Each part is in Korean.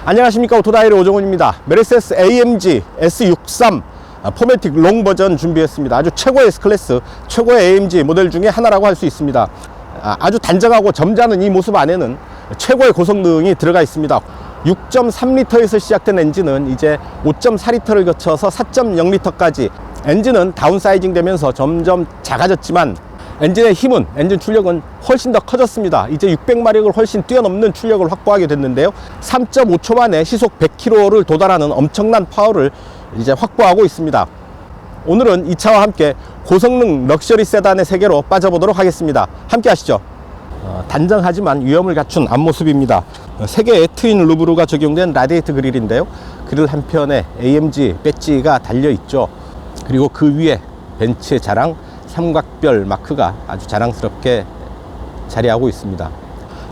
안녕하십니까, 오토다이의 오정훈입니다. 메르세데스 AMG S63 포매틱 롱 버전 준비했습니다. 아주 최고의 S클래스, 최고의 AMG 모델 중에 하나라고 할 수 있습니다. 아주 단정하고 점잖은 이 모습 안에는 최고의 고성능이 들어가 있습니다. 6.3L에서 시작된 엔진은 이제 5.4L를 거쳐서 4.0L까지 엔진은 다운사이징 되면서 점점 작아졌지만 엔진의 힘은, 엔진 출력은 훨씬 더 커졌습니다. 이제 600마력을 훨씬 뛰어넘는 출력을 확보하게 됐는데요. 3.5초 만에 시속 100km를 도달하는 엄청난 파워를 이제 확보하고 있습니다. 오늘은 이 차와 함께 고성능 럭셔리 세단의 세계로 빠져보도록 하겠습니다. 함께 하시죠. 단정하지만 위험을 갖춘 앞모습입니다. 3개의 트윈 루브르가 적용된 라디에이터 그릴인데요. 그릴 한편에 AMG 배지가 달려있죠. 그리고 그 위에 벤츠의 자랑 삼각별 마크가 아주 자랑스럽게 자리하고 있습니다.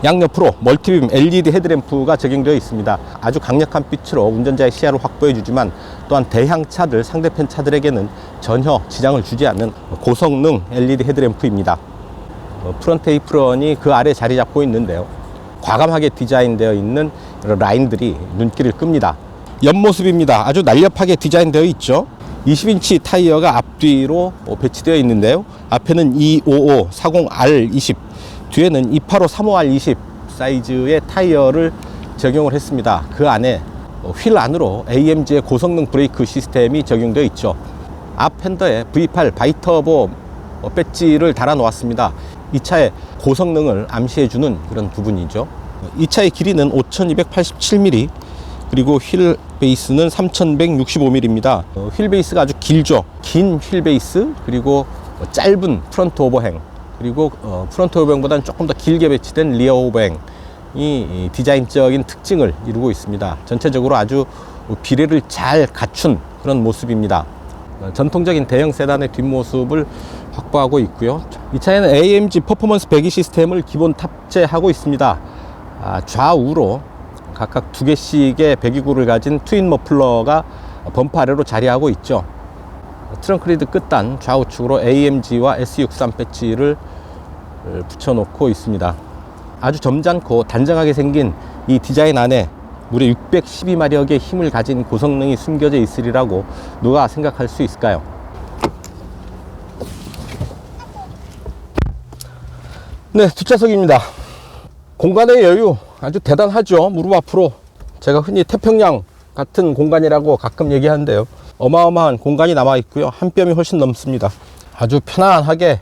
양옆으로 멀티빔 LED 헤드램프가 적용되어 있습니다. 아주 강력한 빛으로 운전자의 시야를 확보해 주지만 또한 대향차들, 상대편 차들에게는 전혀 지장을 주지 않는 고성능 LED 헤드램프입니다. 프론트 에이프런이 그 아래 자리 잡고 있는데요. 과감하게 디자인되어 있는 라인들이 눈길을 끕니다. 옆모습입니다. 아주 날렵하게 디자인되어 있죠. 20인치 타이어가 앞뒤로 배치되어 있는데요. 앞에는 255-40R20, 뒤에는 285-35R20 사이즈의 타이어를 적용을 했습니다. 그 안에 휠 안으로 AMG의 고성능 브레이크 시스템이 적용되어 있죠. 앞 핸더에 V8 바이터보 배지를 달아 놓았습니다. 이 차의 고성능을 암시해주는 그런 부분이죠. 이 차의 길이는 5287mm, 그리고 휠 베이스는 3165mm입니다. 휠 베이스가 아주 길죠. 긴 휠 베이스, 그리고 짧은 프론트 오버행, 그리고 프론트 오버행보다는 조금 더 길게 배치된 리어 오버행이 디자인적인 특징을 이루고 있습니다. 전체적으로 아주 비례를 잘 갖춘 그런 모습입니다. 전통적인 대형 세단의 뒷모습을 확보하고 있고요. 이 차에는 AMG 퍼포먼스 배기 시스템을 기본 탑재하고 있습니다. 좌우로 각각 2개씩의 배기구를 가진 트윈 머플러가 범퍼 아래로 자리하고 있죠. 트렁크 리드 끝단 좌우측으로 AMG와 S63 배지를 붙여놓고 있습니다. 아주 점잖고 단정하게 생긴 이 디자인 안에 무려 612마력의 힘을 가진 고성능이 숨겨져 있으리라고 누가 생각할 수 있을까요? 네, 뒷좌석입니다. 공간의 여유 아주 대단하죠. 무릎 앞으로 제가 흔히 태평양 같은 공간이라고 가끔 얘기하는데요. 어마어마한 공간이 남아 있고요. 한 뼘이 훨씬 넘습니다. 아주 편안하게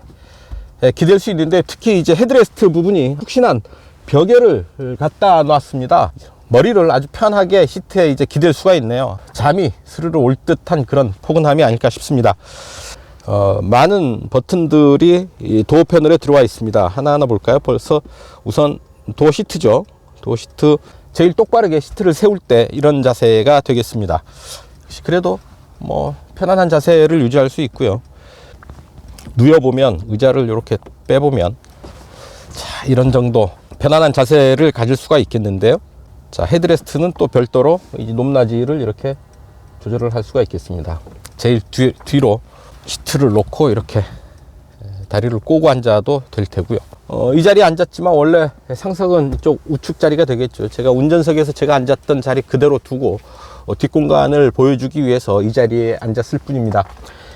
기댈 수 있는데, 특히 이제 헤드레스트 부분이 푹신한 벽에를 갖다 놨습니다. 머리를 아주 편하게 시트에 이제 기댈 수가 있네요. 잠이 스르르 올 듯한 그런 포근함이 아닐까 싶습니다. 많은 버튼들이 이 도어 패널에 들어와 있습니다. 하나하나 볼까요? 벌써 우선 도어 시트죠. 도어 시트, 제일 똑바르게 시트를 세울 때 이런 자세가 되겠습니다. 그래도 뭐 편안한 자세를 유지할 수 있고요. 누워보면, 의자를 이렇게 빼보면, 자, 이런 정도 편안한 자세를 가질 수가 있겠는데요. 자, 헤드레스트는 또 별도로 이 높낮이를 이렇게 조절을 할 수가 있겠습니다. 제일 뒤로 시트를 놓고 이렇게 다리를 꼬고 앉아도 될 테고요. 이 자리에 앉았지만 원래 상석은 이쪽 우측 자리가 되겠죠. 제가 운전석에서 제가 앉았던 자리 그대로 두고 뒷공간을 보여주기 위해서 이 자리에 앉았을 뿐입니다.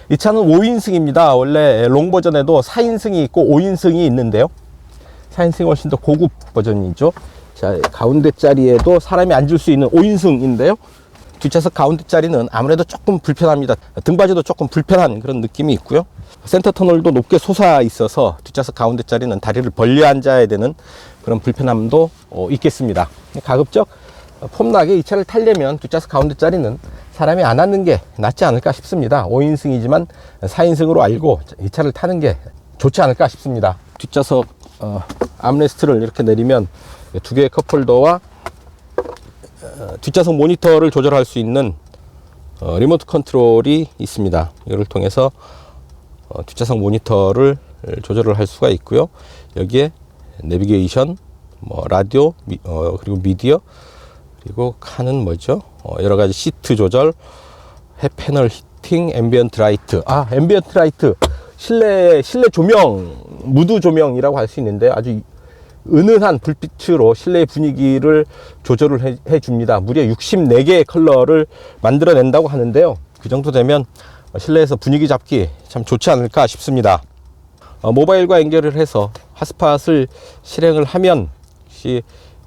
이 차는 5인승입니다. 원래 롱 버전에도 4인승이 있고 5인승이 있는데요. 4인승이 훨씬 더 고급 버전이죠. 자, 가운데 자리에도 사람이 앉을 수 있는 5인승인데요. 뒷좌석 가운데 자리는 아무래도 조금 불편합니다. 등받이도 조금 불편한 그런 느낌이 있고요. 센터 터널도 높게 솟아 있어서 뒷좌석 가운데 자리는 다리를 벌려 앉아야 되는 그런 불편함도 있겠습니다. 가급적 폼나게 이 차를 타려면 뒷좌석 가운데 자리는 사람이 안 앉는 게 낫지 않을까 싶습니다. 5인승이지만 4인승으로 알고 이 차를 타는 게 좋지 않을까 싶습니다. 뒷좌석 암레스트를 이렇게 내리면 2개의 컵홀더와 뒷좌석 모니터를 조절할 수 있는 리모트 컨트롤이 있습니다. 이를 통해서 뒷좌석 모니터를 조절을 할 수가 있고요. 여기에 내비게이션, 라디오, 그리고 미디어, 그리고 칸은 뭐죠? 여러 가지 시트 조절, 패널 히팅, 앰비언트 라이트. 앰비언트 라이트. 실내 조명, 무드 조명이라고 할 수 있는데 아주 은은한 불빛으로 실내 분위기를 조절을 해 줍니다. 무려 64개의 컬러를 만들어낸다고 하는데요. 그 정도 되면 실내에서 분위기 잡기 참 좋지 않을까 싶습니다. 모바일과 연결을 해서 핫스팟을 실행을 하면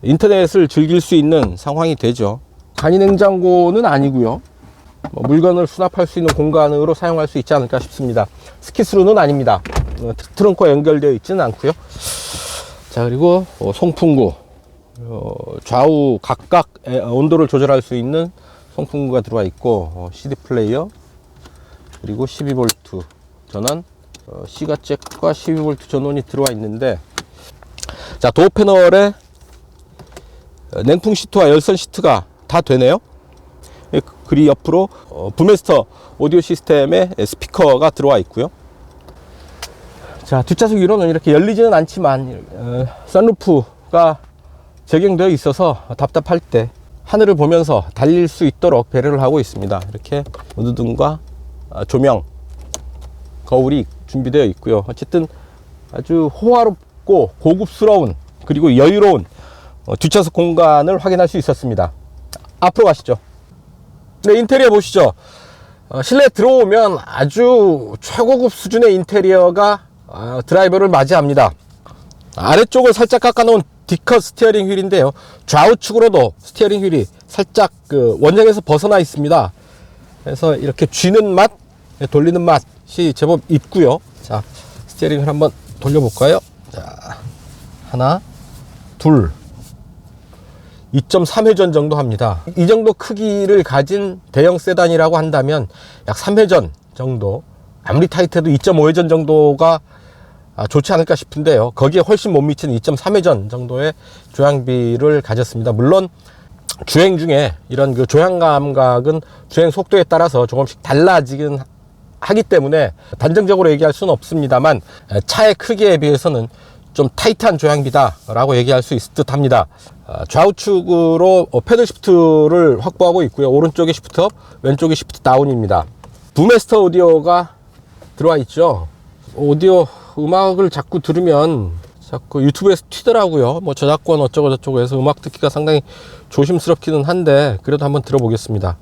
인터넷을 즐길 수 있는 상황이 되죠. 간이 냉장고는 아니고요. 물건을 수납할 수 있는 공간으로 사용할 수 있지 않을까 싶습니다. 스키스루는 아닙니다. 트렁크와 연결되어 있지는 않고요. 자, 그리고 송풍구, 좌우 각각 온도를 조절할 수 있는 송풍구가 들어와 있고, CD 플레이어, 그리고 12V 전원, 시가잭과 12V 전원이 들어와 있는데, 자, 도어 패널에 냉풍 시트와 열선 시트가 다 되네요. 그리 옆으로 부메스터 오디오 시스템에 스피커가 들어와 있고요. 자, 뒷좌석 위로는 이렇게 열리지는 않지만 선루프가 적용되어 있어서 답답할 때 하늘을 보면서 달릴 수 있도록 배려를 하고 있습니다. 이렇게 무드등과 조명, 거울이 준비되어 있고요. 어쨌든 아주 호화롭고 고급스러운 그리고 여유로운 뒷좌석 공간을 확인할 수 있었습니다. 앞으로 가시죠. 네, 인테리어 보시죠. 실내에 들어오면 아주 최고급 수준의 인테리어가 드라이버를 맞이합니다. 아래쪽을 살짝 깎아놓은 D컷 스티어링 휠인데요. 좌우측으로도 스티어링 휠이 살짝 원형에서 벗어나 있습니다. 그래서 이렇게 쥐는 맛, 돌리는 맛이 제법 있고요. 자, 스티어링을 한번 돌려볼까요? 자, 하나, 둘, 2.3회전 정도 합니다. 이 정도 크기를 가진 대형 세단이라고 한다면 약 3회전 정도, 아무리 타이트해도 2.5회전 정도가 좋지 않을까 싶은데요. 거기에 훨씬 못 미치는 2.3회전 정도의 조향비를 가졌습니다. 물론 주행 중에 이런 조향 감각은 주행 속도에 따라서 조금씩 달라지긴 하기 때문에 단정적으로 얘기할 수는 없습니다만, 차의 크기에 비해서는 좀 타이트한 조향비다 라고 얘기할 수 있을 듯 합니다. 좌우측으로 패들 시프트를 확보하고 있고요. 오른쪽에 시프트 업, 왼쪽에 시프트 다운입니다. 부메스터 오디오가 들어와 있죠. 오디오 음악을 자꾸 들으면 자꾸 유튜브에서 튀더라고요. 뭐 저작권 어쩌고 저쩌고 해서 음악 듣기가 상당히 조심스럽기는 한데, 그래도 한번 들어보겠습니다.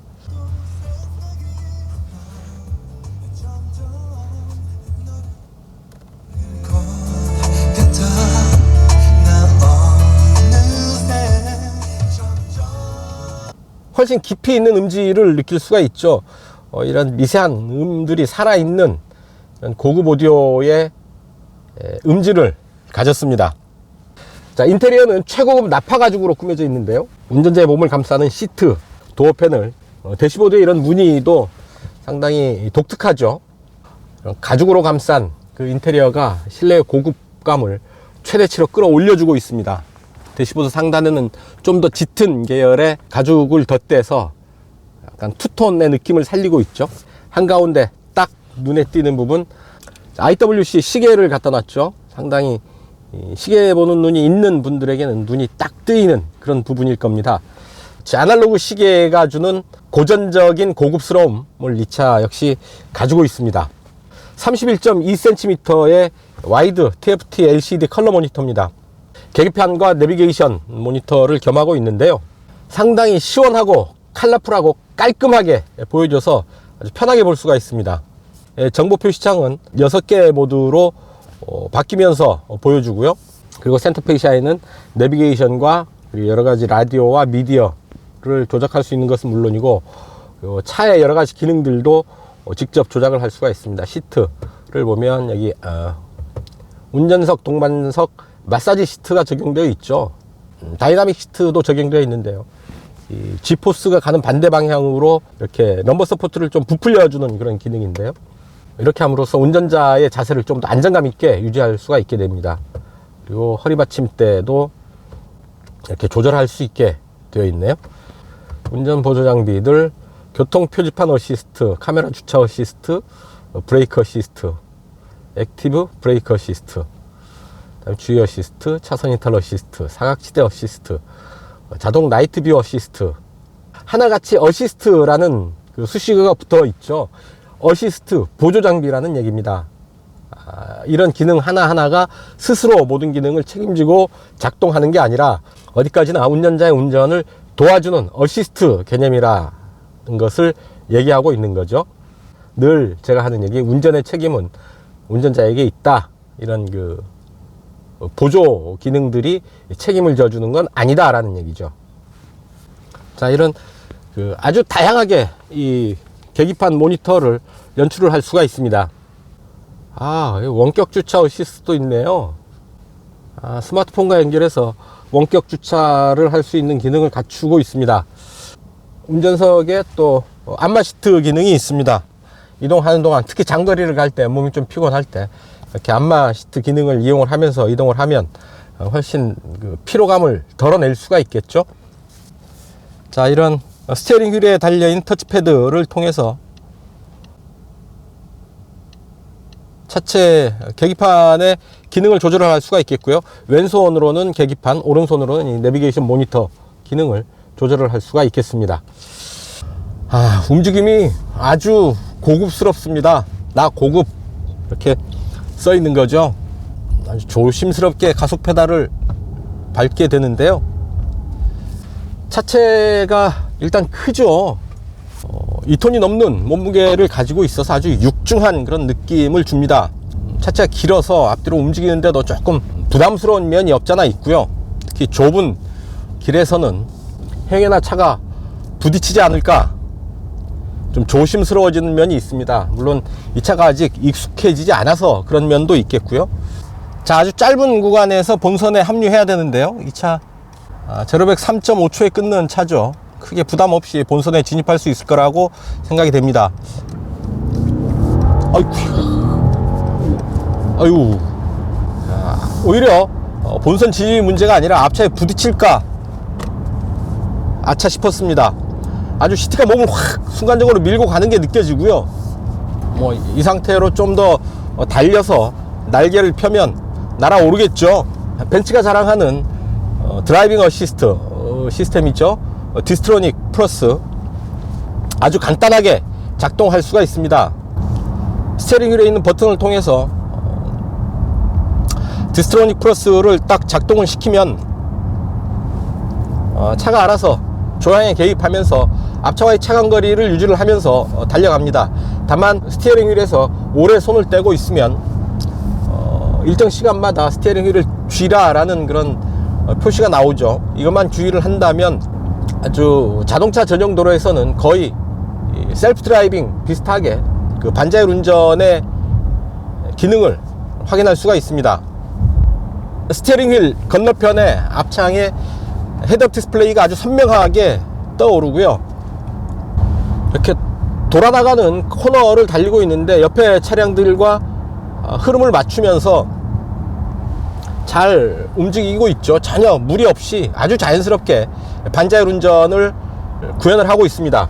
훨씬 깊이 있는 음질을 느낄 수가 있죠. 이런 미세한 음들이 살아있는 고급 오디오의 음질을 가졌습니다. 자, 인테리어는 최고급 나파 가죽으로 꾸며져 있는데요. 운전자의 몸을 감싸는 시트, 도어 패널, 대시보드의 이런 무늬도 상당히 독특하죠. 가죽으로 감싼 그 인테리어가 실내의 고급감을 최대치로 끌어올려주고 있습니다. 대시보드 상단에는 좀 더 짙은 계열의 가죽을 덧대서 약간 투톤의 느낌을 살리고 있죠. 한가운데 딱 눈에 띄는 부분, IWC 시계를 갖다 놨죠. 상당히 시계 보는 눈이 있는 분들에게는 눈이 딱 뜨이는 그런 부분일 겁니다. 아날로그 시계가 주는 고전적인 고급스러움을 이 차 역시 가지고 있습니다. 31.2cm의 와이드 TFT LCD 컬러 모니터입니다. 계기판과 내비게이션 모니터를 겸하고 있는데요. 상당히 시원하고 컬러풀하고 깔끔하게 보여줘서 아주 편하게 볼 수가 있습니다. 정보 표시창은 6개 모드로 바뀌면서 보여주고요. 그리고 센터 페이시아에는 내비게이션과 그리고 여러가지 라디오와 미디어를 조작할 수 있는 것은 물론이고, 차의 여러가지 기능들도 직접 조작을 할 수가 있습니다. 시트를 보면 여기 운전석, 동반석 마사지 시트가 적용되어 있죠. 다이나믹 시트도 적용되어 있는데요. 이 G포스가 가는 반대 방향으로 이렇게 넘버 서포트를 좀 부풀려주는 그런 기능인데요. 이렇게 함으로써 운전자의 자세를 좀 더 안정감 있게 유지할 수가 있게 됩니다. 그리고 허리 받침대도 이렇게 조절할 수 있게 되어 있네요. 운전 보조 장비들, 교통 표지판 어시스트, 카메라 주차 어시스트, 브레이크 어시스트, 액티브 브레이크 어시스트, 그다음에 주의 어시스트, 차선 이탈 어시스트, 사각지대 어시스트, 자동 나이트 뷰 어시스트, 하나같이 어시스트라는 그 수식어가 붙어 있죠. 어시스트 보조 장비라는 얘기입니다. 이런 기능 하나하나가 스스로 모든 기능을 책임지고 작동하는 게 아니라 어디까지나 운전자의 운전을 도와주는 어시스트 개념이라는 것을 얘기하고 있는 거죠. 늘 제가 하는 얘기, 운전의 책임은 운전자에게 있다. 이런 그 보조 기능들이 책임을 져주는 건 아니다라는 얘기죠. 자, 이런 그 아주 다양하게 이 계기판 모니터를 연출을 할 수가 있습니다. 원격 주차 어시스트도 있네요. 스마트폰과 연결해서 원격 주차를 할 수 있는 기능을 갖추고 있습니다. 운전석에 또 안마 시트 기능이 있습니다. 이동하는 동안, 특히 장거리를 갈 때, 몸이 좀 피곤할 때 이렇게 안마 시트 기능을 이용을 하면서 이동을 하면 훨씬 그 피로감을 덜어낼 수가 있겠죠. 자, 이런 스티어링 휠에 달려있는 터치패드를 통해서 차체 계기판의 기능을 조절할 수가 있겠고요. 왼손으로는 계기판, 오른손으로는 이 내비게이션 모니터 기능을 조절을 할 수가 있겠습니다. 움직임이 아주 고급스럽습니다. 나 고급 이렇게 써 있는 거죠. 아주 조심스럽게 가속 페달을 밟게 되는데요. 차체가 일단 크죠. 2톤이 넘는 몸무게를 가지고 있어서 아주 육중한 그런 느낌을 줍니다. 차체가 길어서 앞뒤로 움직이는데도 조금 부담스러운 면이 없잖아 있고요. 특히 좁은 길에서는 행여나 차가 부딪히지 않을까 좀 조심스러워지는 면이 있습니다. 물론 이 차가 아직 익숙해지지 않아서 그런 면도 있겠고요. 자, 아주 짧은 구간에서 본선에 합류해야 되는데요. 이 차 제로백 3.5초에 끊는 차죠. 크게 부담 없이 본선에 진입할 수 있을 거라고 생각이 됩니다. 아유. 오히려 본선 진입이 문제가 아니라 앞차에 부딪힐까 아차 싶었습니다. 아주 시트가 몸을 확 순간적으로 밀고 가는 게 느껴지고요. 이 상태로 좀 더 달려서 날개를 펴면 날아오르겠죠. 벤츠가 자랑하는 드라이빙 어시스트 시스템 있죠. 디스트로닉 플러스 아주 간단하게 작동할 수가 있습니다. 스티어링 휠에 있는 버튼을 통해서 디스트로닉 플러스를 딱 작동을 시키면 차가 알아서 조향에 개입하면서 앞차와의 차간거리를 유지를 하면서 달려갑니다. 다만 스티어링 휠에서 오래 손을 떼고 있으면 일정 시간마다 스티어링 휠을 쥐라 라는 그런 표시가 나오죠. 이것만 주의를 한다면 아주 자동차 전용 도로에서는 거의 셀프 드라이빙 비슷하게 그 반자율 운전의 기능을 확인할 수가 있습니다. 스티어링 휠 건너편에 앞창에 헤드업 디스플레이가 아주 선명하게 떠오르고요. 이렇게 돌아나가는 코너를 달리고 있는데 옆에 차량들과 흐름을 맞추면서 잘 움직이고 있죠. 전혀 무리 없이 아주 자연스럽게 반자율 운전을 구현을 하고 있습니다.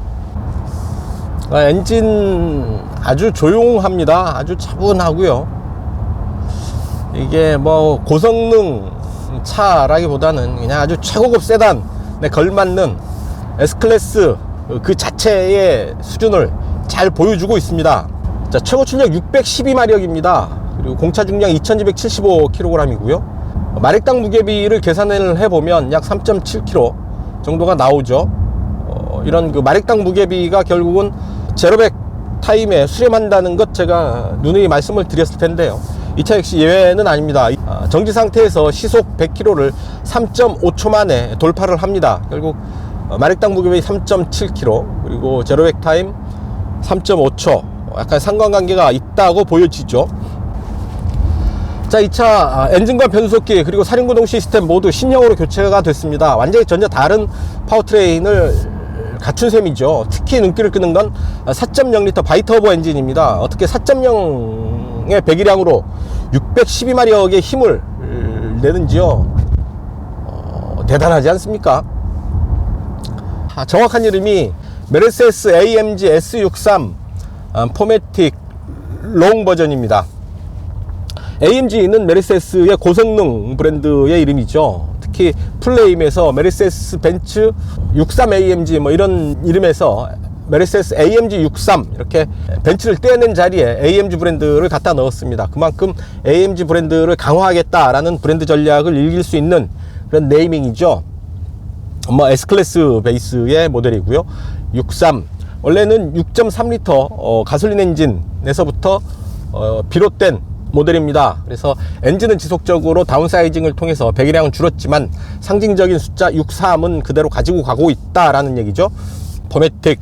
엔진 아주 조용합니다. 아주 차분하고요. 이게 고성능 차라기보다는 그냥 아주 최고급 세단에 걸맞는 S클래스 그 자체의 수준을 잘 보여주고 있습니다. 자, 최고 출력 612마력입니다. 그리고 공차 중량 2275kg이고요. 마력당 무게비를 계산을 해보면 약 3.7kg 정도가 나오죠. 이런 그 마력당 무게비가 결국은 제로백 타임에 수렴한다는 것 제가 누누이 말씀을 드렸을 텐데요. 이 차 역시 예외는 아닙니다. 정지 상태에서 시속 100km를 3.5초 만에 돌파를 합니다. 결국 마력당 무게비 3.7kg 그리고 제로백 타임 3.5초 약간 상관관계가 있다고 보여지죠. 자, 이 차 엔진과 변속기 그리고 사륜구동 시스템 모두 신형으로 교체가 됐습니다. 완전히 전혀 다른 파워트레인을 갖춘 셈이죠. 특히 눈길을 끄는 건 4.0L 바이터보 엔진입니다. 어떻게 4.0의 배기량으로 612마력의 힘을 내는지요. 대단하지 않습니까? 정확한 이름이 메르세데스 AMG S63 포매틱 롱 버전입니다. AMG는 메르세데스의 고성능 브랜드의 이름이죠. 특히 플레임에서 메르세데스 벤츠 63 AMG 이런 이름에서 메르세데스 AMG 63 이렇게 벤츠를 떼어낸 자리에 AMG 브랜드를 갖다 넣었습니다. 그만큼 AMG 브랜드를 강화하겠다라는 브랜드 전략을 읽을 수 있는 그런 네이밍이죠. 뭐 S클래스 베이스의 모델이고요. 63 원래는 6.3L 가솔린 엔진에서부터 비롯된 모델입니다. 그래서 엔진은 지속적으로 다운사이징을 통해서 배기량은 줄었지만 상징적인 숫자 63은 그대로 가지고 가고 있다라는 얘기죠. 포매틱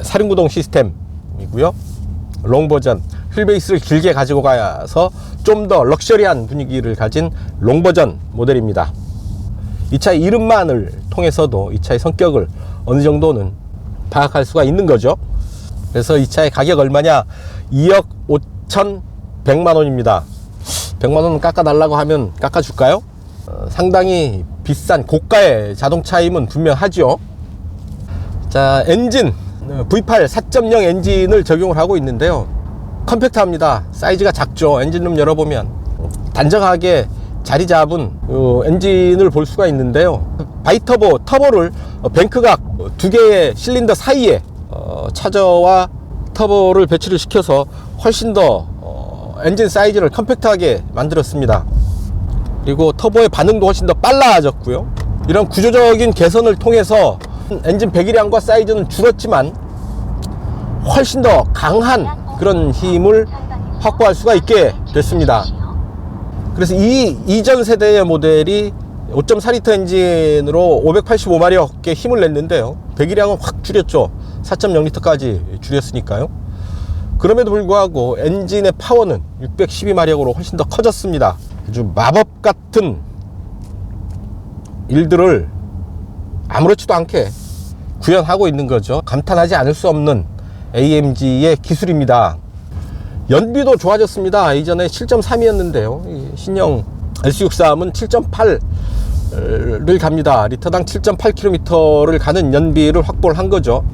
사륜구동 시스템이고요. 롱 버전 휠베이스를 길게 가지고 가서 좀 더 럭셔리한 분위기를 가진 롱 버전 모델입니다. 이 차의 이름만을 통해서도 이 차의 성격을 어느 정도는 파악할 수가 있는 거죠. 그래서 이 차의 가격 얼마냐? 2억 5,100만 원입니다. 100만 원 깎아달라고 하면 깎아줄까요? 상당히 비싼 고가의 자동차임은 분명하죠. 자, 엔진 V8 4.0 엔진을 적용을 하고 있는데요. 컴팩트합니다. 사이즈가 작죠. 엔진룸 열어보면 단정하게 자리 잡은 엔진을 볼 수가 있는데요. 바이터보 터보를 뱅크각 두 개의 실린더 사이에 차저와 터보를 배치를 시켜서 훨씬 더 엔진 사이즈를 컴팩트하게 만들었습니다. 그리고 터보의 반응도 훨씬 더 빨라졌고요. 이런 구조적인 개선을 통해서 엔진 배기량과 사이즈는 줄었지만 훨씬 더 강한 그런 힘을 확보할 수가 있게 됐습니다. 그래서 이 이전 세대의 모델이 5.4L 엔진으로 585마력의 힘을 냈는데요. 배기량은 확 줄였죠. 4.0L까지 줄였으니까요. 그럼에도 불구하고 엔진의 파워는 612마력으로 훨씬 더 커졌습니다. 아주 마법 같은 일들을 아무렇지도 않게 구현하고 있는 거죠. 감탄하지 않을 수 없는 AMG의 기술입니다. 연비도 좋아졌습니다. 이전에 7.3이었는데요 신형 S63은 7.8를 갑니다. 리터당 7.8km를 가는 연비를 확보를 한 거죠.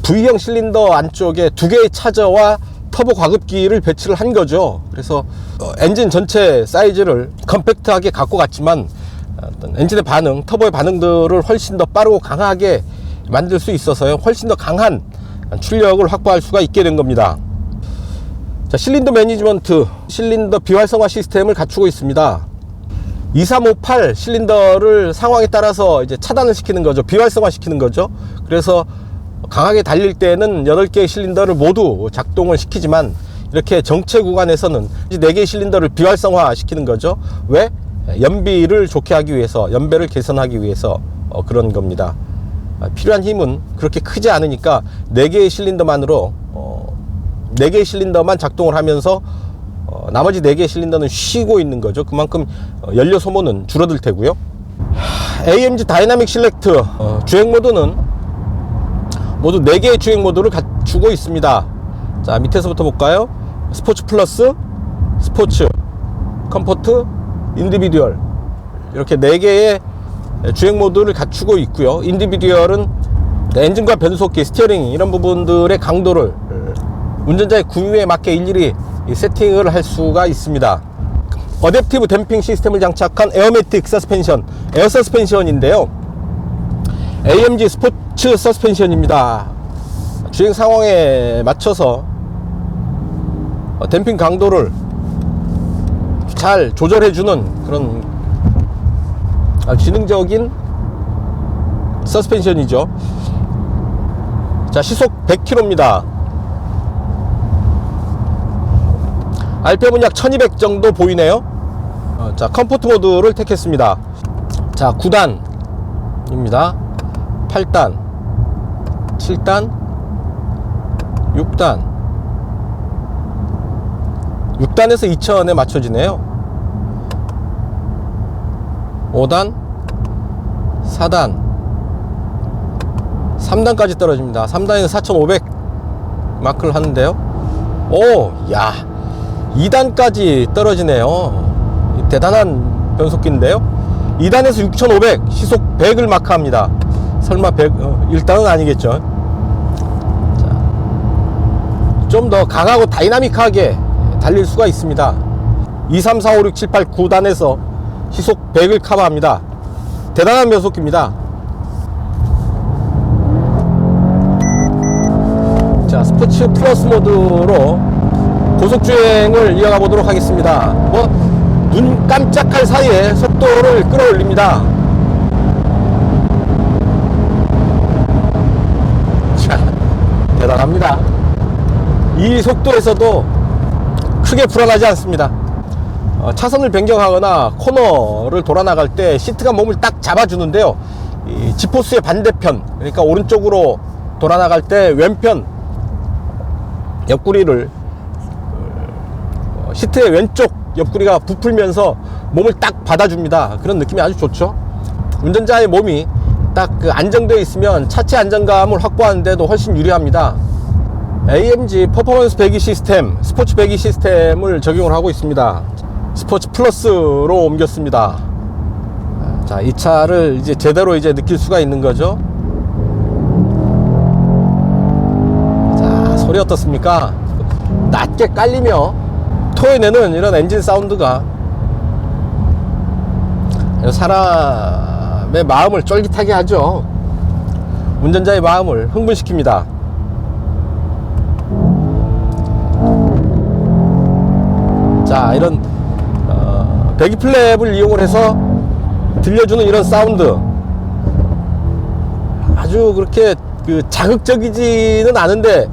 V형 실린더 안쪽에 두 개의 차저와 터보 과급기를 배치를 한 거죠. 그래서 엔진 전체 사이즈를 컴팩트하게 갖고 갔지만 어떤 엔진의 반응, 터보의 반응들을 훨씬 더 빠르고 강하게 만들 수 있어서요. 훨씬 더 강한 출력을 확보할 수가 있게 된 겁니다. 자, 실린더 매니지먼트, 실린더 비활성화 시스템을 갖추고 있습니다. 2358 실린더를 상황에 따라서 이제 차단을 시키는 거죠. 비활성화 시키는 거죠. 그래서 강하게 달릴 때는 8개의 실린더를 모두 작동을 시키지만 이렇게 정체 구간에서는 이제 4개의 실린더를 비활성화 시키는 거죠. 왜? 연비를 좋게 하기 위해서, 연배를 개선하기 위해서 그런 겁니다. 필요한 힘은 그렇게 크지 않으니까 4개의 실린더만으로 4개의 실린더만 작동을 하면서 나머지 4개의 실린더는 쉬고 있는 거죠. 그만큼 연료 소모는 줄어들 테고요. AMG 다이나믹 실렉트 주행 모드는 모두 4개의 주행 모드를 갖추고 있습니다. 자, 밑에서부터 볼까요? 스포츠 플러스, 스포츠, 컴포트, 인디비듀얼 이렇게 4개의 주행 모드를 갖추고 있고요. 인디비듀얼은 엔진과 변속기, 스티어링 이런 부분들의 강도를 운전자의 구유에 맞게 일일이 세팅을 할 수가 있습니다. 어댑티브 댐핑 시스템을 장착한 에어매틱 서스펜션, 에어 서스펜션인데요. AMG 스포츠 서스펜션입니다. 주행 상황에 맞춰서 댐핑 강도를 잘 조절해주는 그런 지능적인 서스펜션이죠. 자, 시속 100km입니다. RPM은 약 1200 정도 보이네요. 자, 컴포트 모드를 택했습니다. 자, 9단입니다. 8단, 7단, 6단. 6단에서 2000에 맞춰지네요. 5단, 4단, 3단까지 떨어집니다. 3단에서 4500 마크를 하는데요. 오, 야, 2단까지 떨어지네요. 대단한 변속기인데요. 2단에서 6500, 시속 100을 마크합니다. 설마 100, 1단은 아니겠죠. 좀 더 강하고 다이나믹하게 달릴 수가 있습니다. 2, 3, 4, 5, 6, 7, 8, 9단에서 시속 100을 커버합니다. 대단한 변속기입니다. 자, 스포츠 플러스 모드로 고속주행을 이어가 보도록 하겠습니다. 눈 깜짝할 사이에 속도를 끌어올립니다. 자, 대단합니다. 이 속도에서도 크게 불안하지 않습니다. 차선을 변경하거나 코너를 돌아 나갈 때 시트가 몸을 딱 잡아주는데요. 이 지포스의 반대편, 그러니까 오른쪽으로 돌아 나갈 때 왼편 옆구리를 시트의 왼쪽 옆구리가 부풀면서 몸을 딱 받아줍니다. 그런 느낌이 아주 좋죠. 운전자의 몸이 딱 그 안정되어 있으면 차체 안정감을 확보하는데도 훨씬 유리합니다. AMG 퍼포먼스 배기 시스템, 스포츠 배기 시스템을 적용을 하고 있습니다. 스포츠 플러스로 옮겼습니다. 자, 이 차를 이제 제대로 이제 느낄 수가 있는 거죠. 자, 소리 어떻습니까? 낮게 깔리며 토해내는 이런 엔진 사운드가 사람의 마음을 쫄깃하게 하죠. 운전자의 마음을 흥분시킵니다. 자, 이런 배기 플랩을 이용을 해서 들려주는 이런 사운드, 아주 그렇게 자극적이지는 않은데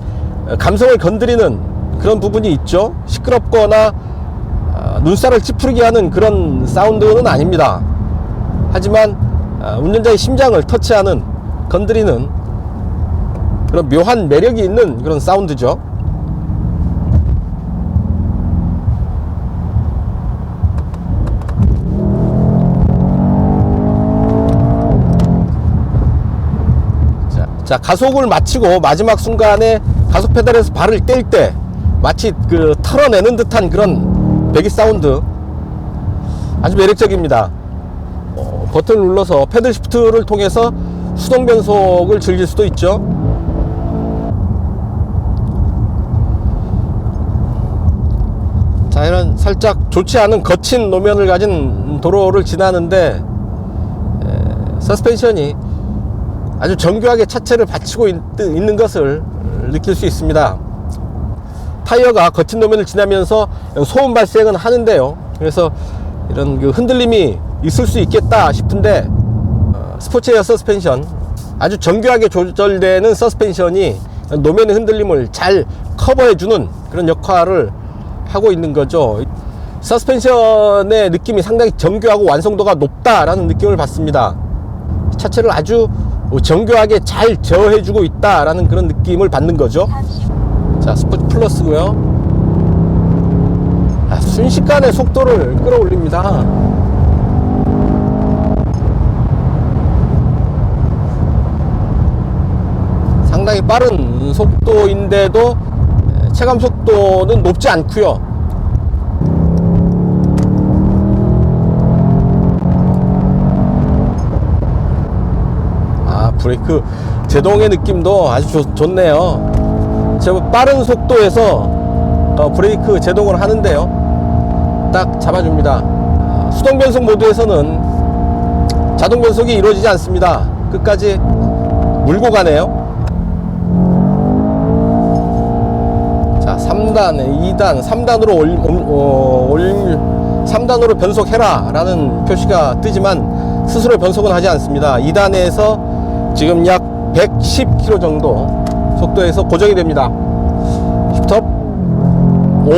감성을 건드리는 그런 부분이 있죠. 시끄럽거나 눈살을 찌푸리게 하는 그런 사운드는 아닙니다. 하지만 운전자의 심장을 터치하는, 건드리는 그런 묘한 매력이 있는 그런 사운드죠. 자, 가속을 마치고 마지막 순간에 가속 페달에서 발을 뗄 때 마치 털어내는 듯한 그런 배기 사운드, 아주 매력적입니다. 버튼을 눌러서 패들 시프트를 통해서 수동 변속을 즐길 수도 있죠. 자, 이런 살짝 좋지 않은 거친 노면을 가진 도로를 지나는데 서스펜션이 아주 정교하게 차체를 받치고 있는 것을 느낄 수 있습니다. 타이어가 거친 노면을 지나면서 소음 발생은 하는데요. 그래서 이런 흔들림이 있을 수 있겠다 싶은데 스포츠에어 서스펜션, 아주 정교하게 조절되는 서스펜션이 노면의 흔들림을 잘 커버해주는 그런 역할을 하고 있는 거죠. 서스펜션의 느낌이 상당히 정교하고 완성도가 높다라는 느낌을 받습니다. 차체를 아주 정교하게 잘 제어해주고 있다라는 그런 느낌을 받는 거죠. 자, 스포츠 플러스고요. 순식간에 속도를 끌어올립니다. 상당히 빠른 속도인데도 체감 속도는 높지 않고요. 브레이크 제동의 느낌도 아주 좋네요. 제법 빠른 속도에서 브레이크 제동을 하는데요, 딱 잡아줍니다. 수동 변속 모드에서는 자동 변속이 이루어지지 않습니다. 끝까지 물고 가네요. 자, 3단, 2단, 3단으로 3단으로 변속해라 라는 표시가 뜨지만 스스로 변속은 하지 않습니다. 2단에서 지금 약 110km 정도 속도에서 고정이 됩니다. 스톱. 오,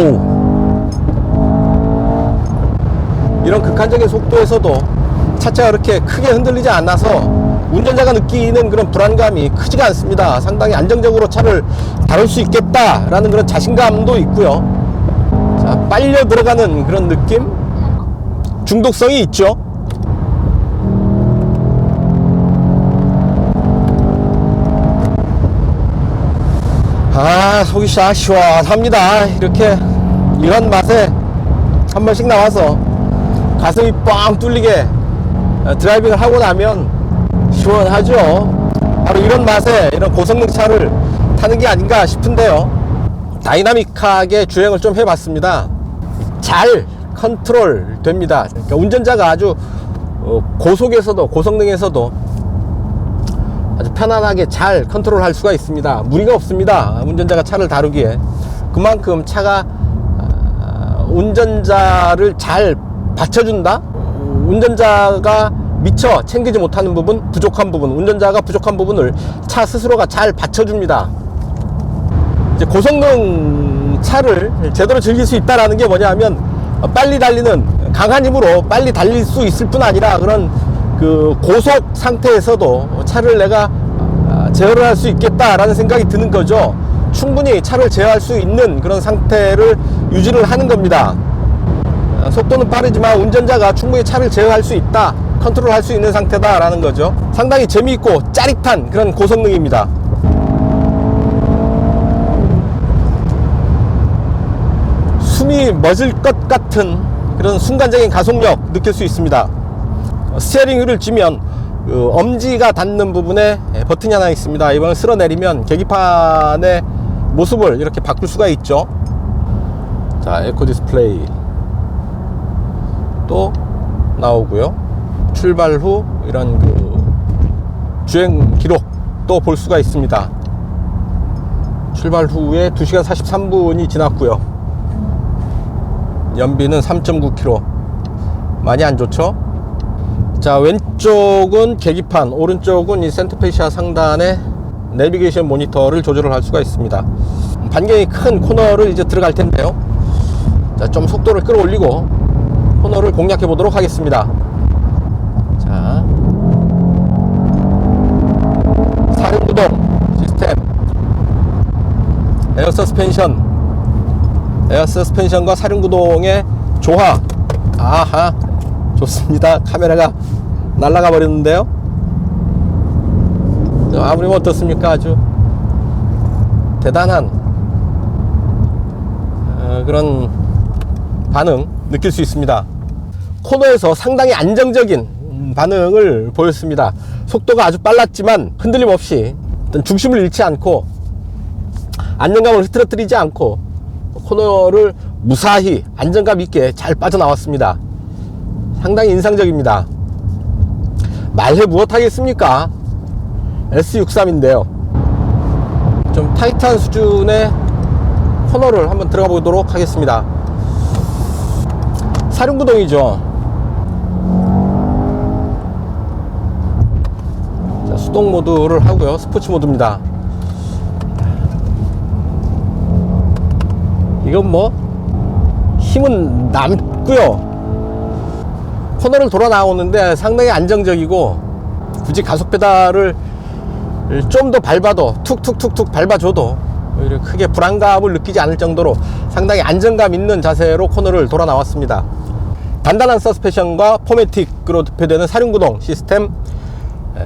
이런 극한적인 속도에서도 차체가 그렇게 크게 흔들리지 않아서 운전자가 느끼는 그런 불안감이 크지가 않습니다. 상당히 안정적으로 차를 다룰 수 있겠다라는 그런 자신감도 있고요. 자, 빨려 들어가는 그런 느낌, 중독성이 있죠. 속이 시원합니다. 이렇게 이런 맛에 한 번씩 나와서 가슴이 뻥 뚫리게 드라이빙을 하고 나면 시원하죠. 바로 이런 맛에 이런 고성능 차를 타는 게 아닌가 싶은데요. 다이나믹하게 주행을 좀 해봤습니다. 잘 컨트롤 됩니다. 그러니까 운전자가 아주 고속에서도, 고성능에서도 아주 편안하게 잘 컨트롤할 수가 있습니다. 무리가 없습니다. 운전자가 차를 다루기에. 그만큼 차가 운전자를 잘 받쳐준다? 운전자가 미처 챙기지 못하는 부분, 부족한 부분, 운전자가 부족한 부분을 차 스스로가 잘 받쳐줍니다. 이제 고성능 차를 제대로 즐길 수 있다는 게 뭐냐 하면, 빨리 달리는 강한 힘으로 빨리 달릴 수 있을 뿐 아니라 그런 그 고속 상태에서도 차를 내가 제어를 할 수 있겠다라는 생각이 드는 거죠. 충분히 차를 제어할 수 있는 그런 상태를 유지를 하는 겁니다. 속도는 빠르지만 운전자가 충분히 차를 제어할 수 있다, 컨트롤 할 수 있는 상태다라는 거죠. 상당히 재미있고 짜릿한 그런 고성능입니다. 숨이 멎을 것 같은 그런 순간적인 가속력 느낄 수 있습니다. 스티어링 휠을 쥐면 엄지가 닿는 부분에 버튼이 하나 있습니다. 이번을 쓸어내리면 계기판의 모습을 이렇게 바꿀 수가 있죠. 자, 에코 디스플레이 또 나오고요. 출발 후 이런 그 주행 기록 또 볼 수가 있습니다. 출발 후에 2시간 43분이 지났고요. 연비는 3.9km. 많이 안 좋죠? 자, 왼쪽은 계기판, 오른쪽은 이 센터페시아 상단에 내비게이션 모니터를 조절을 할 수가 있습니다. 반경이 큰 코너를 이제 들어갈 텐데요. 자, 좀 속도를 끌어올리고 코너를 공략해 보도록 하겠습니다. 자, 사륜구동 시스템, 에어 서스펜션과 사륜구동의 조화. 아하, 좋습니다. 카메라가 날아가 버렸는데요. 아무리 어떻습니까? 아주 대단한 그런 반응 느낄 수 있습니다. 코너에서 상당히 안정적인 반응을 보였습니다. 속도가 아주 빨랐지만 흔들림 없이 중심을 잃지 않고 안정감을 흐트러뜨리지 않고 코너를 무사히 안정감 있게 잘 빠져나왔습니다. 상당히 인상적입니다. 말해 무엇하겠습니까? S63인데요. 좀 타이트한 수준의 코너를 한번 들어가 보도록 하겠습니다. 사륜구동이죠. 자, 수동 모드를 하고요. 스포츠 모드입니다. 이건 뭐 힘은 남고요. 코너를 돌아 나오는데 상당히 안정적이고, 굳이 가속 페달을 좀 더 밟아도, 툭툭툭툭 밟아줘도 오히려 크게 불안감을 느끼지 않을 정도로 상당히 안정감 있는 자세로 코너를 돌아 나왔습니다. 단단한 서스펜션과 포매틱으로 대표되는 사륜구동 시스템,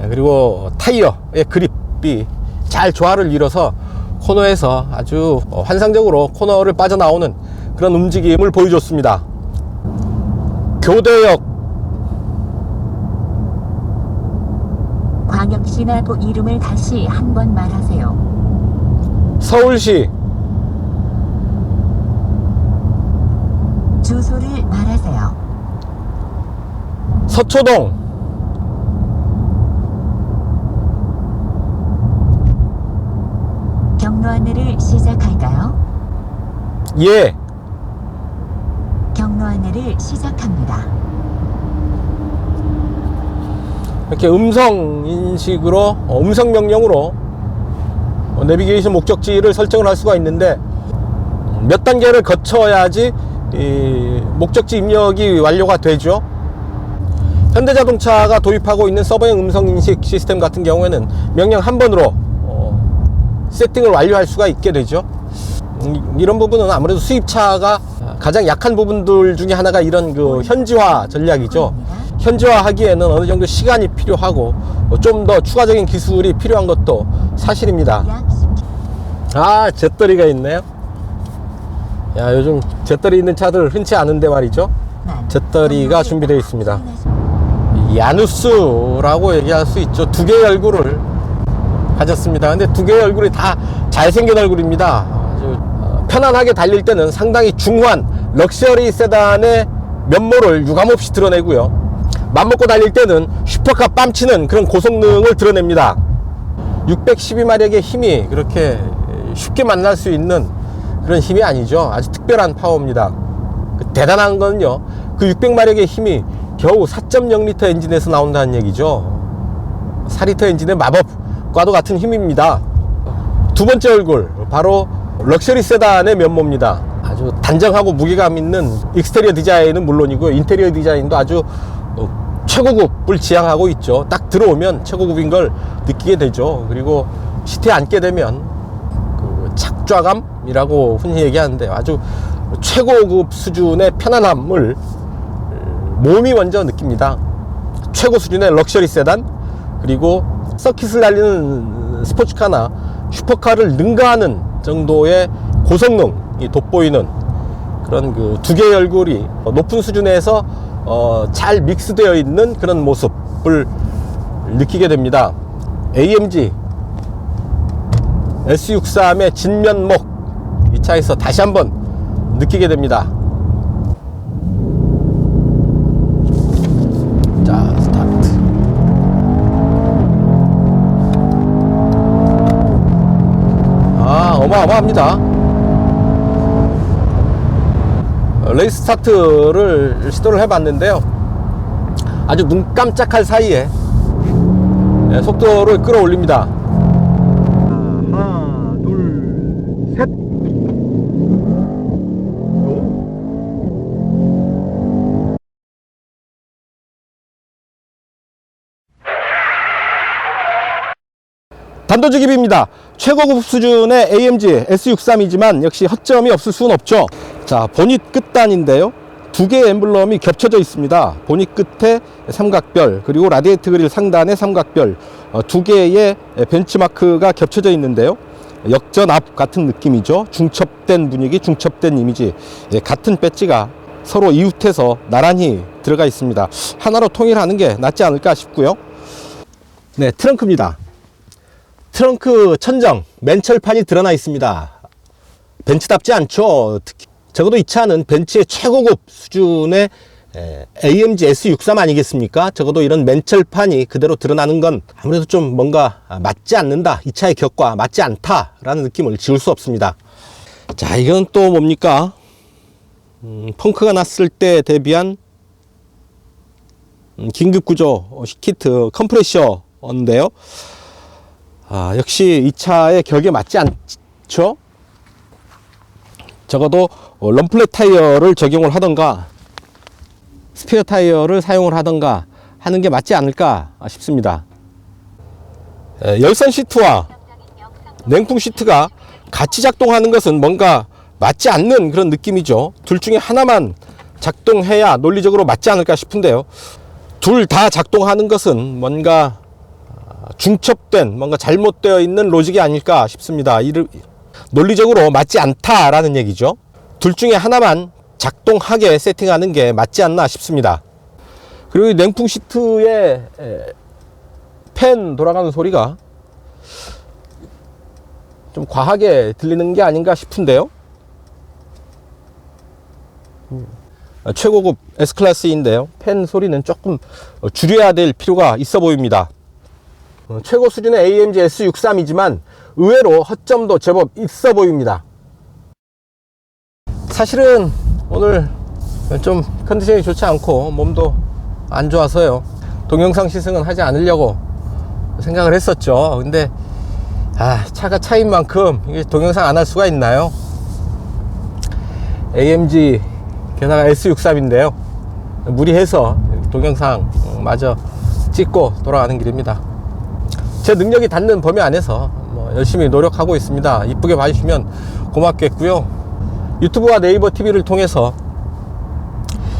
그리고 타이어의 그립이 잘 조화를 이뤄서 코너에서 아주 환상적으로 코너를 빠져나오는 그런 움직임을 보여줬습니다. 교대역, 광역시나 도 이름을 다시 한번 말하세요. 서울시, 주소를 말하세요. 서초동, 경로 안내를 시작할까요? 예. 경로 안내를 시작합니다. 이렇게 음성 인식으로, 음성 명령으로 내비게이션 목적지를 설정을 할 수가 있는데, 몇 단계를 거쳐야지 이 목적지 입력이 완료가 되죠. 현대자동차가 도입하고 있는 서버형 음성 인식 시스템 같은 경우에는 명령 한 번으로 세팅을 완료할 수가 있게 되죠. 이런 부분은 아무래도 수입차가 가장 약한 부분들 중에 하나가 이런 그 현지화 전략이죠. 현지화 하기에는 어느 정도 시간이 필요하고 좀 더 추가적인 기술이 필요한 것도 사실입니다. 아, 잿더리가 있네요. 야, 요즘 잿더리 있는 차들 흔치 않은데 말이죠. 잿더리가 준비되어 있습니다. 야누스라고 얘기할 수 있죠. 두 개의 얼굴을 가졌습니다. 근데 두 개의 얼굴이 다 잘생긴 얼굴입니다. 아주 편안하게 달릴 때는 상당히 중후한 럭셔리 세단의 면모를 유감없이 드러내고요. 맘먹고 달릴 때는 슈퍼카 뺨치는 그런 고성능을 드러냅니다. 612마력의 힘이 그렇게 쉽게 만날 수 있는 그런 힘이 아니죠. 아주 특별한 파워입니다. 대단한 건요, 그 600마력의 힘이 겨우 4.0리터 엔진에서 나온다는 얘기죠. 4리터 엔진의 마법과도 같은 힘입니다. 두 번째 얼굴, 바로 럭셔리 세단의 면모입니다. 아주 단정하고 무게감 있는 익스테리어 디자인은 물론이고요, 인테리어 디자인도 아주 최고급을 지향하고 있죠. 딱 들어오면 최고급인 걸 느끼게 되죠. 그리고 시트에 앉게 되면 그 착좌감이라고 흔히 얘기하는데, 아주 최고급 수준의 편안함을 몸이 먼저 느낍니다. 최고 수준의 럭셔리 세단, 그리고 서킷을 달리는 스포츠카나 슈퍼카를 능가하는 정도의 고성능이 돋보이는 그런 그 두 개의 얼굴이 높은 수준에서 잘 믹스되어 있는 그런 모습을 느끼게 됩니다. AMG S63의 진면목, 이 차에서 다시 한번 느끼게 됩니다. 자, 스타트. 어마어마합니다. 레이스 스타트를 시도를 해봤는데요, 아주 눈 깜짝할 사이에 속도를 끌어올립니다. 하나, 둘, 셋. 단도직입입니다. 최고급 수준의 AMG S63이지만 역시 허점이 없을 수는 없죠. 자, 보닛 끝단인데요, 두 개의 엠블럼이 겹쳐져 있습니다. 보닛 끝에 삼각별, 그리고 라디에이터 그릴 상단에 삼각별, 두 개의 벤치마크가 겹쳐져 있는데요, 역전압 같은 느낌이죠. 중첩된 분위기, 중첩된 이미지, 같은 배지가 서로 이웃해서 나란히 들어가 있습니다. 하나로 통일하는 게 낫지 않을까 싶고요. 네, 트렁크입니다. 트렁크 천정, 맨철판이 드러나 있습니다. 벤츠답지 않죠. 특히 적어도 이 차는 벤츠의 최고급 수준의 AMG S63 아니겠습니까? 적어도 이런 맨철판이 그대로 드러나는 건 아무래도 좀 뭔가 맞지 않는다, 이 차의 격과 맞지 않다라는 느낌을 지울 수 없습니다. 자, 이건 또 뭡니까? 펑크가 났을 때 대비한 긴급구조 키트 컴프레셔인데요, 역시 이 차의 격에 맞지 않죠. 적어도 럼플렛 타이어를 적용을 하던가 스페어 타이어를 사용을 하던가 하는 게 맞지 않을까 싶습니다. 열선 시트와 냉풍 시트가 같이 작동하는 것은 뭔가 맞지 않는 그런 느낌이죠. 둘 중에 하나만 작동해야 논리적으로 맞지 않을까 싶은데요, 둘 다 작동하는 것은 뭔가 중첩된, 뭔가 잘못되어 있는 로직이 아닐까 싶습니다. 논리적으로 맞지 않다라는 얘기죠. 둘 중에 하나만 작동하게 세팅하는 게 맞지 않나 싶습니다. 그리고 이 냉풍 시트의 팬 돌아가는 소리가 좀 과하게 들리는 게 아닌가 싶은데요. 최고급 S클래스인데요, 팬 소리는 조금 줄여야 될 필요가 있어 보입니다. 최고 수준의 AMG S63이지만 의외로 허점도 제법 있어 보입니다. 사실은 오늘 좀 컨디션이 좋지 않고 몸도 안 좋아서요, 동영상 시승은 하지 않으려고 생각을 했었죠. 근데 차가 차인 만큼 이게 동영상 안 할 수가 있나요? AMG 게다가 S63인데요, 무리해서 동영상 마저 찍고 돌아가는 길입니다. 제 능력이 닿는 범위 안에서 열심히 노력하고 있습니다. 이쁘게 봐주시면 고맙겠고요. 유튜브와 네이버 TV를 통해서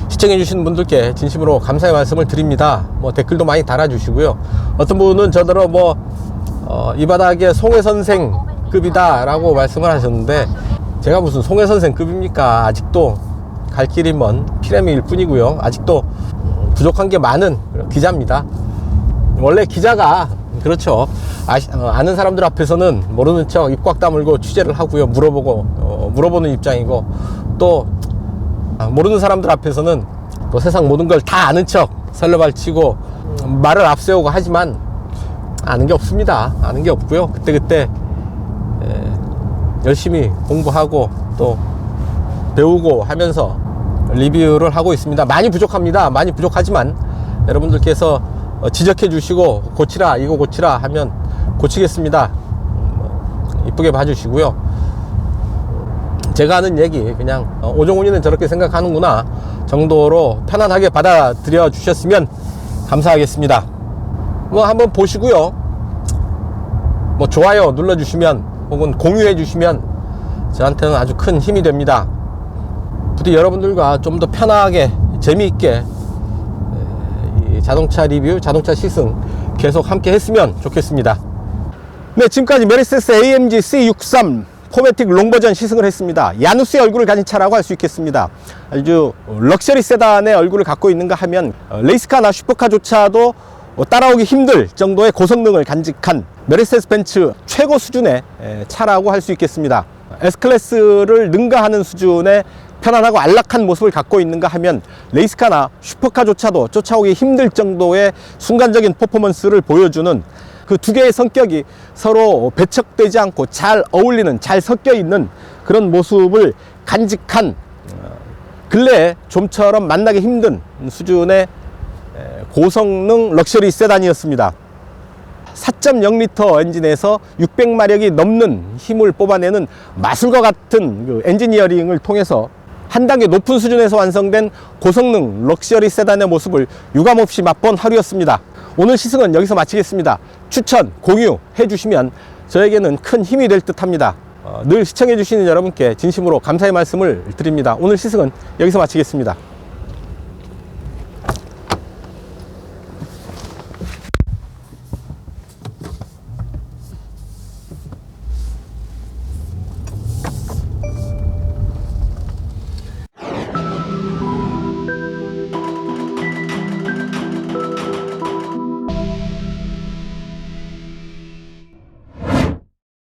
시청해 주시는 분들께 진심으로 감사의 말씀을 드립니다. 댓글도 많이 달아주시고요. 어떤 분은 저더러 이 바닥에 송혜 선생급이다 라고 말씀을 하셨는데, 제가 무슨 송혜 선생급입니까? 아직도 갈 길이 먼 피레미일 뿐이고요. 아직도 부족한 게 많은 기자입니다. 원래 기자가 그렇죠, 아는 사람들 앞에서는 모르는 척 입 꽉 다물고 취재를 하고요, 물어보는 입장이고, 또 모르는 사람들 앞에서는 또 세상 모든 걸 다 아는 척 설레발치고 말을 앞세우고 하지만, 아는 게 없습니다. 아는 게 없고요. 그때그때 열심히 공부하고 또 배우고 하면서 리뷰를 하고 있습니다. 많이 부족합니다. 많이 부족하지만 여러분들께서 지적해 주시고 고치라, 이거 고치라 하면 고치겠습니다. 이쁘게 봐주시고요. 제가 하는 얘기 그냥 오종훈이는 저렇게 생각하는구나 정도로 편안하게 받아들여 주셨으면 감사하겠습니다. 뭐 한번 보시고요. 뭐 좋아요 눌러주시면 혹은 공유해 주시면 저한테는 아주 큰 힘이 됩니다. 부디 여러분들과 좀 더 편하게 재미있게 이 자동차 리뷰, 자동차 시승 계속 함께 했으면 좋겠습니다. 네, 지금까지 메르세데스 AMG C63 포매틱 롱버전 시승을 했습니다. 야누스의 얼굴을 가진 차라고 할 수 있겠습니다. 아주 럭셔리 세단의 얼굴을 갖고 있는가 하면 레이스카나 슈퍼카조차도 따라오기 힘들 정도의 고성능을 간직한 메르세데스 벤츠 최고 수준의 차라고 할 수 있겠습니다. S클래스를 능가하는 수준의 편안하고 안락한 모습을 갖고 있는가 하면 레이스카나 슈퍼카조차도 쫓아오기 힘들 정도의 순간적인 퍼포먼스를 보여주는 그 두 개의 성격이 서로 배척되지 않고 잘 어울리는, 잘 섞여 있는 그런 모습을 간직한 근래에 좀처럼 만나기 힘든 수준의 고성능 럭셔리 세단이었습니다. 4.0L 엔진에서 600마력이 넘는 힘을 뽑아내는 마술과 같은 그 엔지니어링을 통해서 한 단계 높은 수준에서 완성된 고성능 럭셔리 세단의 모습을 유감없이 맛본 하루였습니다. 오늘 시승은 여기서 마치겠습니다. 추천, 공유해 주시면 저에게는 큰 힘이 될 듯 합니다. 늘 시청해 주시는 여러분께 진심으로 감사의 말씀을 드립니다. 오늘 시승은 여기서 마치겠습니다.